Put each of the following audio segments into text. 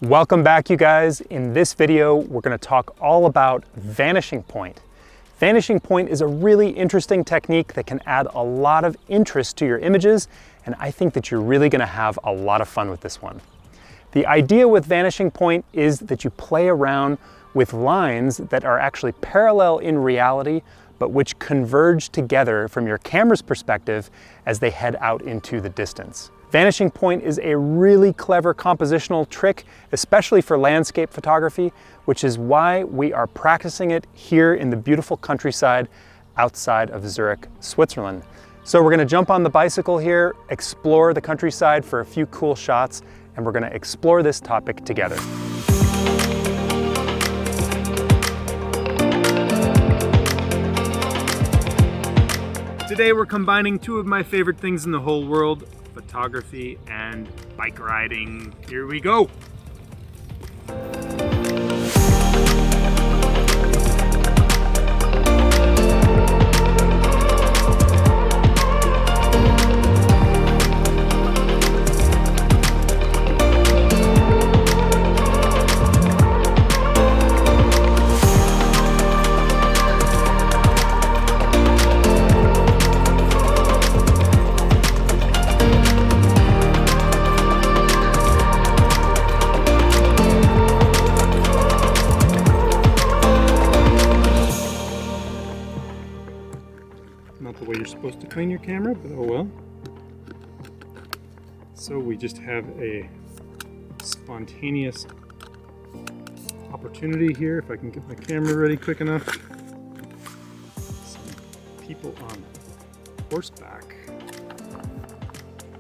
Welcome back, you guys. In this video, we're going to talk all about vanishing point. Vanishing point is a really interesting technique that can add a lot of interest to your images, and I think that you're really going to have a lot of fun with this one. The idea with vanishing point is that you play around with lines that are actually parallel in reality, but which converge together from your camera's perspective as they head out into the distance. Vanishing point is a really clever compositional trick, especially for landscape photography, which is why we are practicing it here in the beautiful countryside outside of Zurich, Switzerland. So we're gonna jump on the bicycle here, explore the countryside for a few cool shots, and we're gonna explore this topic together. Today we're combining two of my favorite things in the whole world, photography and bike riding. Here we go. Not the way you're supposed to clean your camera, but oh well. So we just have a spontaneous opportunity here, if I can get my camera ready quick enough. Some people on horseback.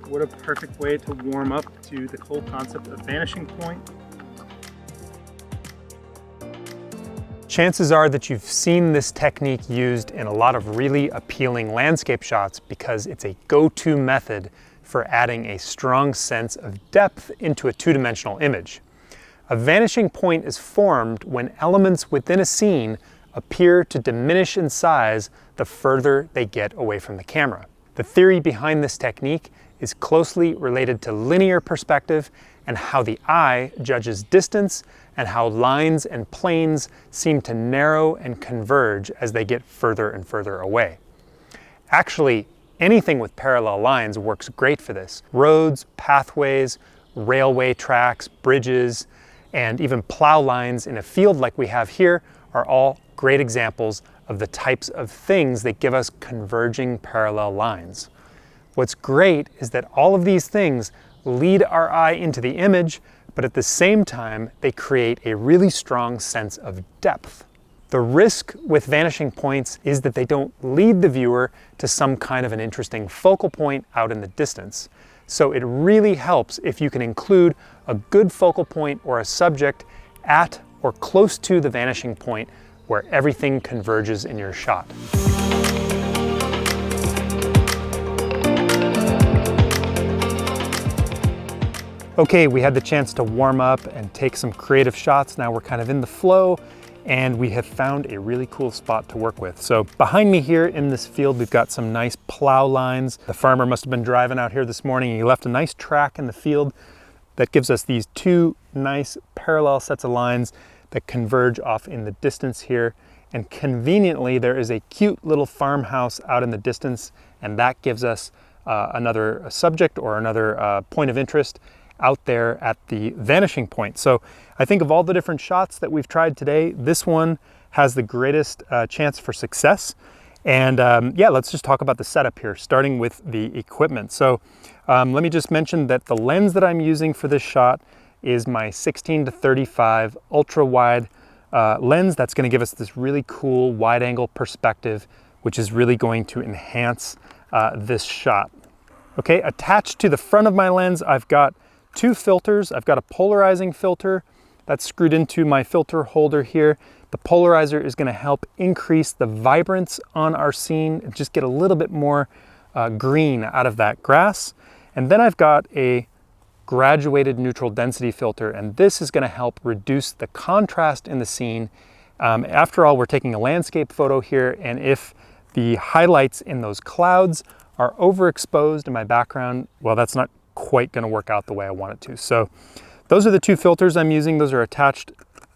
What a perfect way to warm up to the whole concept of vanishing point. Chances are that you've seen this technique used in a lot of really appealing landscape shots because it's a go-to method for adding a strong sense of depth into a two-dimensional image. A vanishing point is formed when elements within a scene appear to diminish in size the further they get away from the camera. The theory behind this technique is closely related to linear perspective and how the eye judges distance and how lines and planes seem to narrow and converge as they get further and further away. Actually, anything with parallel lines works great for this. Roads, pathways, railway tracks, bridges, and even plow lines in a field like we have here are all great examples of the types of things that give us converging parallel lines. What's great is that all of these things lead our eye into the image, but at the same time, they create a really strong sense of depth. The risk with vanishing points is that they don't lead the viewer to some kind of an interesting focal point out in the distance. So it really helps if you can include a good focal point or a subject at or close to the vanishing point where everything converges in your shot. Okay, we had the chance to warm up and take some creative shots. Now we're kind of in the flow and we have found a really cool spot to work with. So behind me here in this field, we've got some nice plow lines. The farmer must have been driving out here this morning and he left a nice track in the field that gives us these two nice parallel sets of lines that converge off in the distance here. And conveniently, there is a cute little farmhouse out in the distance, and that gives us another subject or another point of interest out there at the vanishing point. So I think of all the different shots that we've tried today, this one has the greatest chance for success. And yeah, let's just talk about the setup here, starting with the equipment. So let me just mention that the lens that I'm using for this shot is my 16-35 ultra wide lens. That's going to give us this really cool wide angle perspective, which is really going to enhance this shot. Okay, attached to the front of my lens, I've got two filters. I've got a polarizing filter that's screwed into my filter holder here. The polarizer is going to help increase the vibrance on our scene and just get a little bit more green out of that grass. And then I've got a graduated neutral density filter, and this is going to help reduce the contrast in the scene. After all, we're taking a landscape photo here, and if the highlights in those clouds are overexposed in my background, well, that's not quite going to work out the way I want it to. So those are the two filters I'm using. Those are attached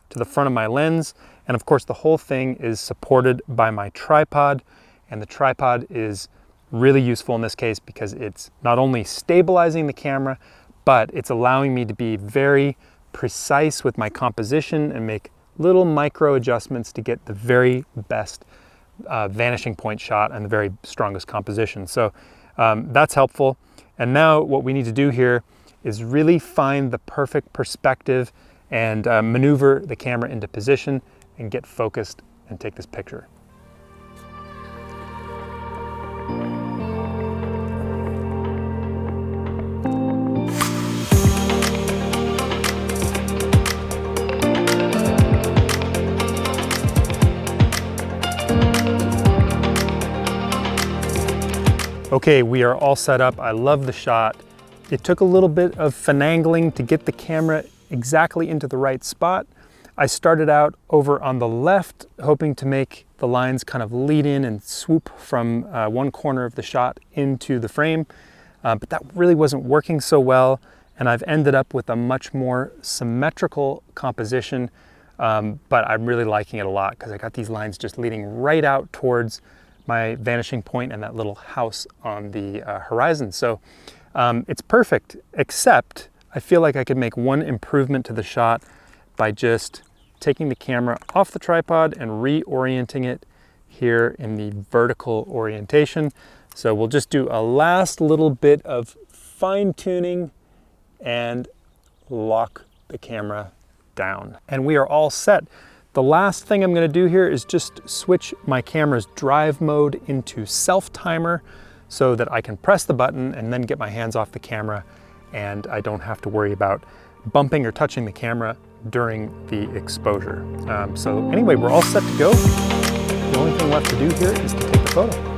to the front of my lens. And of course, the whole thing is supported by my tripod. And the tripod is really useful in this case because it's not only stabilizing the camera, but it's allowing me to be very precise with my composition and make little micro adjustments to get the very best vanishing point shot and the very strongest composition. So that's helpful. And now what we need to do here is really find the perfect perspective and maneuver the camera into position and get focused and take this picture. Okay, we are all set up. I love the shot. It took a little bit of finagling to get the camera exactly into the right spot. I started out over on the left, hoping to make the lines kind of lead in and swoop from one corner of the shot into the frame, but that really wasn't working so well, and I've ended up with a much more symmetrical composition, but I'm really liking it a lot because I got these lines just leading right out towards my vanishing point and that little house on the horizon. So it's perfect, except I feel like I could make one improvement to the shot by just taking the camera off the tripod and reorienting it here in the vertical orientation. So we'll just do a last little bit of fine tuning and lock the camera down. And we are all set. The last thing I'm going to do here is just switch my camera's drive mode into self-timer so that I can press the button and then get my hands off the camera and I don't have to worry about bumping or touching the camera during the exposure. So anyway, we're all set to go. The only thing left to do here is to take the photo.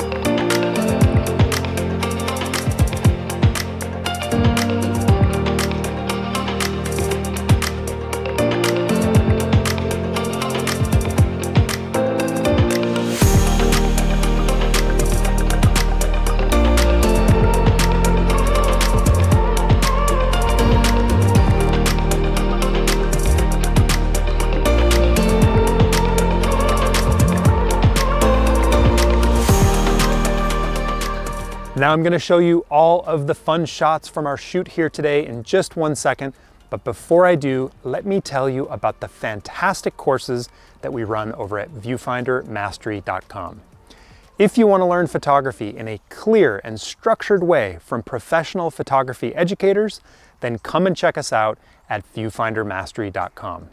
Now I'm going to show you all of the fun shots from our shoot here today in just 1 second. But before I do, let me tell you about the fantastic courses that we run over at viewfindermastery.com. If you want to learn photography in a clear and structured way from professional photography educators, then come and check us out at viewfindermastery.com.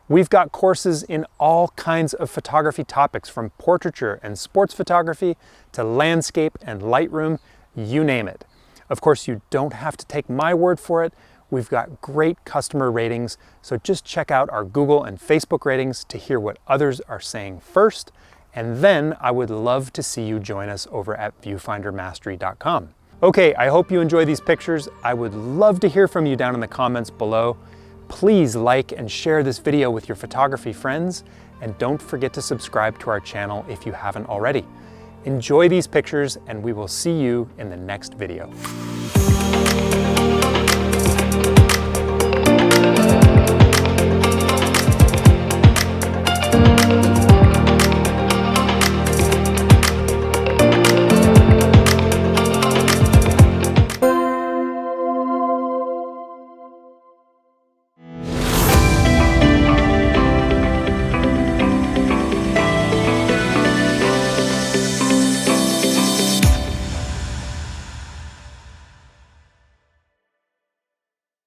We've got courses in all kinds of photography topics, from portraiture and sports photography to landscape and Lightroom, you name it. Of course, you don't have to take my word for it. We've got great customer ratings, so just check out our Google and Facebook ratings to hear what others are saying first, and then I would love to see you join us over at viewfindermastery.com. Okay, I hope you enjoy these pictures. I would love to hear from you down in the comments below. Please like and share this video with your photography friends, and don't forget to subscribe to our channel if you haven't already. Enjoy these pictures, and we will see you in the next video.